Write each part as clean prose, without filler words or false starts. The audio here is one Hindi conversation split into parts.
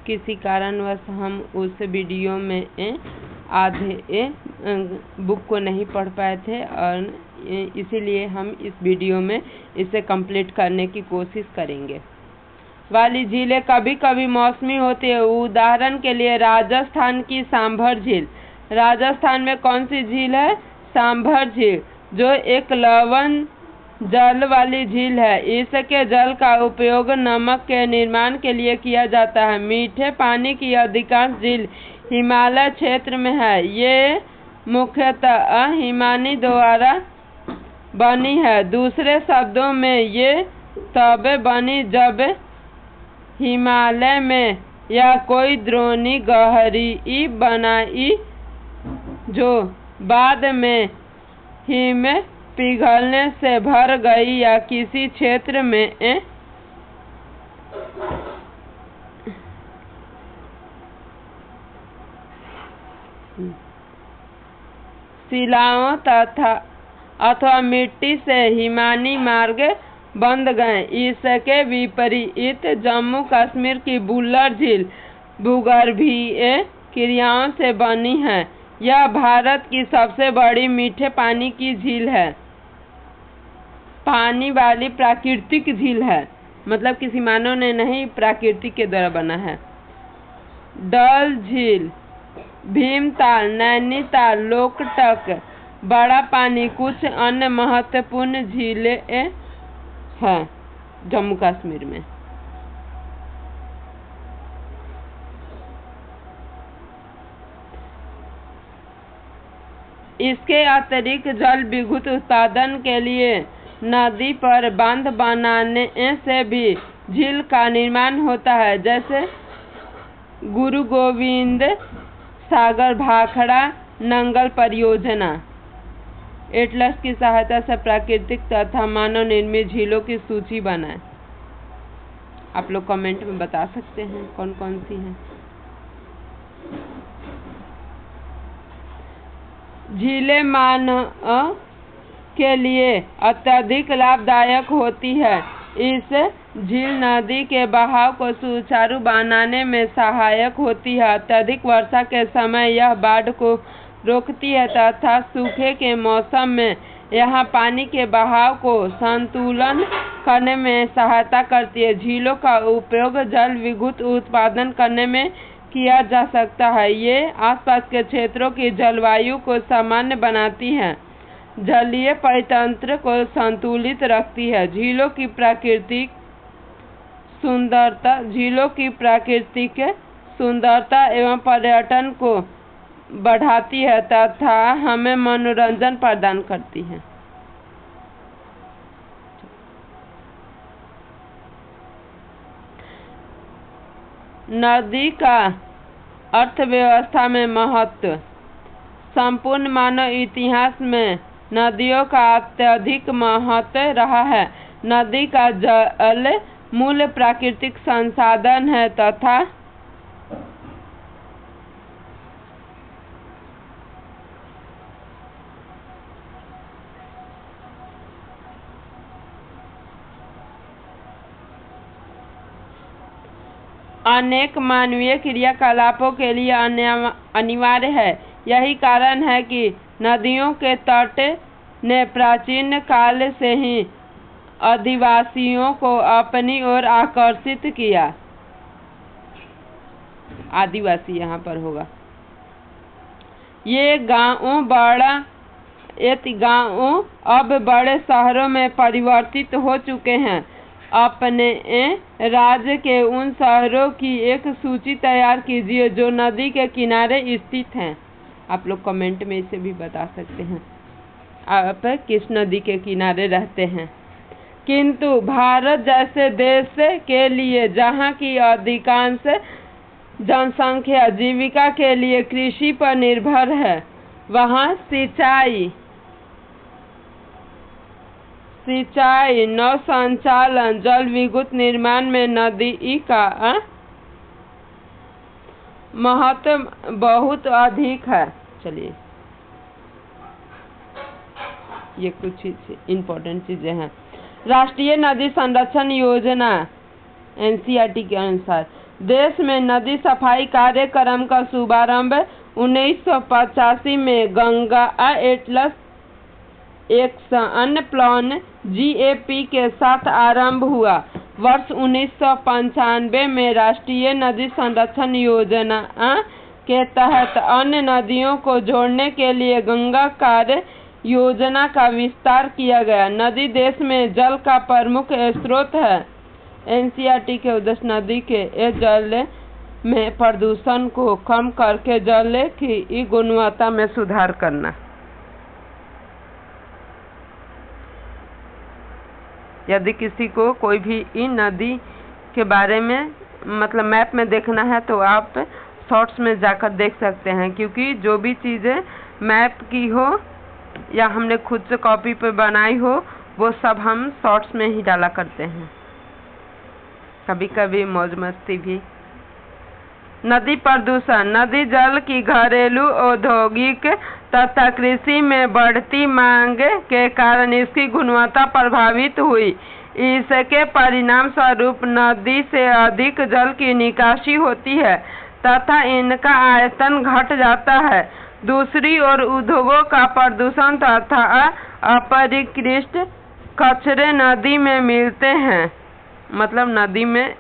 किसी कारणवश हम उस वीडियो में आधे बुक को नहीं पढ़ पाए थे और इसीलिए हम इस वीडियो में इसे कंप्लीट करने की कोशिश करेंगे। वाली झीलें कभी कभी मौसमी होती है। उदाहरण के लिए राजस्थान की सांभर झील। राजस्थान में कौन सी झील है? सांभर झील, जो एक लवण जल वाली झील है। इसके जल का उपयोग नमक के निर्माण के लिए किया जाता है। मीठे पानी की अधिकांश झील हिमालय क्षेत्र में है। ये मुख्यतः हिमानी द्वारा बनी है। दूसरे शब्दों में ये तब बनी जब हिमालय में या कोई द्रोणी गहरी बनाई जो बाद में हिम पिघलने से भर गई या किसी क्षेत्र में शिलाओं तथा अथवा मिट्टी से हिमानी मार्ग बंद गए। इसके विपरीत जम्मू कश्मीर की बुल्लर झील भूगर्भीय क्रियाओं से बनी है। यह भारत की सबसे बड़ी मीठे पानी की झील है। पानी वाली प्राकृतिक झील है, मतलब किसी मानव ने नहीं, प्राकृतिक के द्वारा बना है। डल झील, भीमताल, नैनीताल, लोकटक, बड़ा पानी कुछ अन्य महत्वपूर्ण झीलें हैं जम्मू कश्मीर में। इसके अतिरिक्त जल विद्युत उत्पादन के लिए नदी पर बांध बनाने से भी झील का निर्माण होता है, जैसे गुरु गोविंद सागर भाखड़ा नंगल परियोजना। एटलस की सहायता से प्राकृतिक तथा मानव निर्मित झीलों की सूची बनाएं। आप लोग कमेंट में बता सकते हैं कौन कौन सी हैं। झीलें मानव के लिए अत्यधिक लाभदायक होती है। इस झील नदी के बहाव को सुचारू बनाने में सहायक होती है। अत्यधिक वर्षा के समय यह बाढ़ को रोकती है तथा सूखे के मौसम में यहाँ पानी के बहाव को संतुलन करने में सहायता करती है। झीलों का उपयोग जल विद्युत उत्पादन करने में किया जा सकता है। ये आसपास के क्षेत्रों की जलवायु को सामान्य बनाती हैं, जलीय परितंत्र को संतुलित रखती है। झीलों की प्राकृतिक सुंदरता एवं पर्यटन को बढ़ाती है तथा हमें मनोरंजन प्रदान करती है। नदी का अर्थव्यवस्था में महत्व। संपूर्ण मानव इतिहास में नदियों का अत्यधिक महत्व रहा है। नदी का जल मूल प्राकृतिक संसाधन है तथा अनेक मानवीय क्रियाकलापों के लिए अनिवार्य है। यही कारण है कि नदियों के तट ने प्राचीन काल से ही आदिवासियों को अपनी ओर आकर्षित किया। आदिवासी यहाँ पर होगा। ये गाँव अब बड़े शहरों में परिवर्तित हो चुके हैं। अपने राज्य के उन शहरों की एक सूची तैयार कीजिए जो नदी के किनारे स्थित हैं। आप लोग कमेंट में इसे भी बता सकते हैं आप किस नदी के किनारे रहते हैं। किंतु भारत जैसे देश के लिए, जहाँ की अधिकांश जनसंख्या जीविका के लिए कृषि पर निर्भर है, वहाँ सिंचाई, नौ संचालन, जल विद्युत निर्माण में नदी का महत्व बहुत अधिक है। चलिए, ये कुछ इम्पोर्टेंट चीजें हैं। राष्ट्रीय नदी संरक्षण योजना NCERT के अनुसार देश में नदी सफाई कार्यक्रम का शुभारंभ 1985 में Ganga Atlas action plan GAP के साथ आरंभ हुआ। वर्ष 1995 में राष्ट्रीय नदी संरक्षण योजना के तहत अन्य नदियों को जोड़ने के लिए गंगा कार्य योजना का विस्तार किया गया। नदी देश में जल का प्रमुख स्रोत है। NCERT के उद्देश्य नदी के जल में प्रदूषण को कम करके जल की गुणवत्ता में सुधार करना। यदि किसी को कोई भी इन नदी के बारे में मतलब मैप में देखना है तो आप शॉर्ट्स में जाकर देख सकते हैं, क्योंकि जो भी चीज़ें मैप की हो या हमने खुद से कॉपी पे बनाई हो वो सब हम शॉर्ट्स में ही डाला करते हैं, कभी कभी मौज मस्ती भी। नदी प्रदूषण। नदी जल की घरेलू, औद्योगिक तथा कृषि में बढ़ती मांग के कारण इसकी गुणवत्ता प्रभावित हुई। इसके परिणाम स्वरूप नदी से अधिक जल की निकासी होती है तथा इनका आयतन घट जाता है। दूसरी ओर उद्योगों का प्रदूषण तथा अपरिष्कृत कचरे नदी में मिलते हैं। मतलब नदी में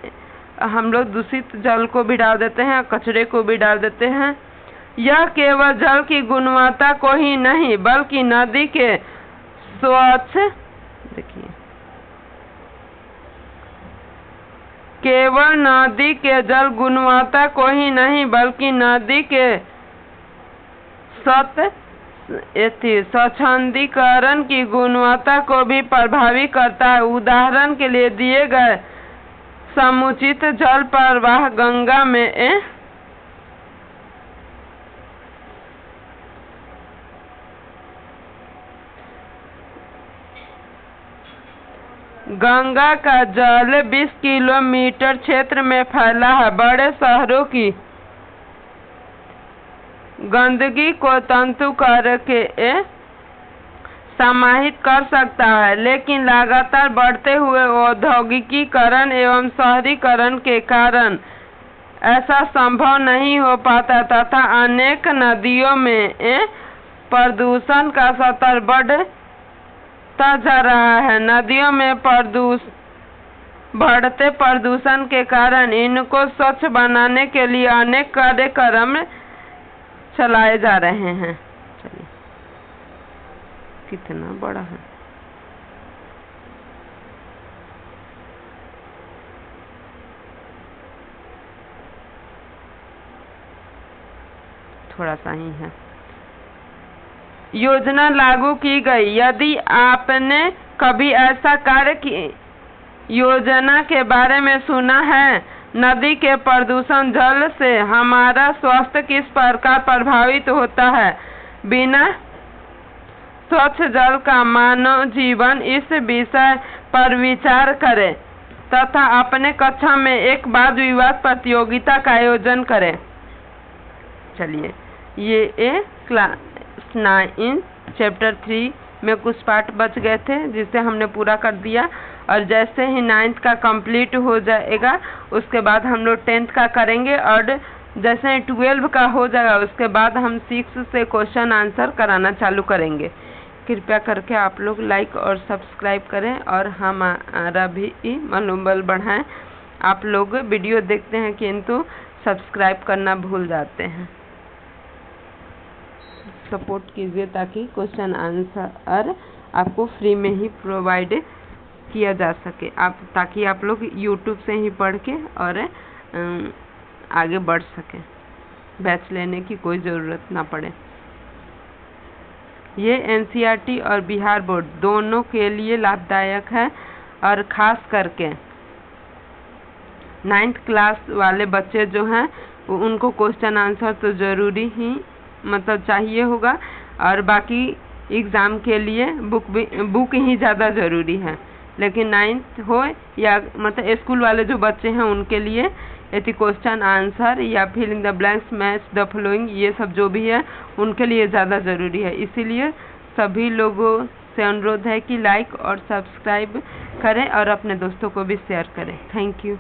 हम लोग दूषित जल को भी डाल देते हैं, कचरे को भी डाल देते हैं। यह केवल जल की गुणवत्ता को ही नहीं बल्कि नदी के स्वच्छ केवल नदी के जल गुणवत्ता को ही नहीं बल्कि नदी के स्वच्छंदीकरण की गुणवत्ता को भी प्रभावित करता है। उदाहरण के लिए दिए गए समुचित जल प्रवाह गंगा में गंगा का जल 20 किलोमीटर क्षेत्र में फैला है। बड़े शहरों की गंदगी को तंतु करके समाहित कर सकता है, लेकिन लगातार बढ़ते हुए औद्योगिकीकरण एवं शहरीकरण के कारण ऐसा संभव नहीं हो पाता तथा अनेक नदियों में प्रदूषण का स्तर बढ़ता जा रहा है। नदियों में बढ़ते प्रदूषण के कारण इनको स्वच्छ बनाने के लिए अनेक कार्यक्रम चलाए जा रहे हैं। चलिए, कितना बड़ा है। थोड़ा सा ही है। योजना लागू की गई। यदि आपने कभी ऐसा कार्य की योजना के बारे में सुना है, नदी के प्रदूषण जल से हमारा स्वास्थ्य किस प्रकार प्रभावित होता है, बिना स्वच्छ जल का मानव जीवन, इस विषय पर विचार करें तथा अपने कक्षा में एक वाद विवाद प्रतियोगिता का आयोजन करें। चलिए, ये क्लास 9 चैप्टर 3 में कुछ पार्ट बच गए थे जिसे हमने पूरा कर दिया, और जैसे ही 9th का कंप्लीट हो जाएगा उसके बाद हम लोग 10th का करेंगे, और जैसे ही 12 का हो जाएगा उसके बाद हम 6 से क्वेश्चन आंसर कराना चालू करेंगे। कृपया करके आप लोग लाइक और सब्सक्राइब करें और हमारा भी मनोबल बढ़ाएं। आप लोग वीडियो देखते हैं किंतु सब्सक्राइब करना भूल जाते हैं। सपोर्ट कीजिए ताकि क्वेश्चन आंसर आपको फ्री में ही प्रोवाइड किया जा सके, ताकि आप लोग YouTube से ही पढ़ के और आगे बढ़ सकें, बैच लेने की कोई ज़रूरत ना पड़े। ये NCERT और बिहार बोर्ड दोनों के लिए लाभदायक है, और ख़ास करके 9th क्लास वाले बच्चे जो हैं उनको क्वेश्चन आंसर तो ज़रूरी ही मतलब चाहिए होगा, और बाकी एग्ज़ाम के लिए बुक ही ज़्यादा ज़रूरी है। लेकिन 9th हो या मतलब स्कूल वाले जो बच्चे हैं उनके लिए यदि क्वेश्चन आंसर या fill in the blanks, match the following, ये सब जो भी है उनके लिए ज़्यादा ज़रूरी है। इसीलिए सभी लोगों से अनुरोध है कि लाइक और सब्सक्राइब करें और अपने दोस्तों को भी शेयर करें। Thank you.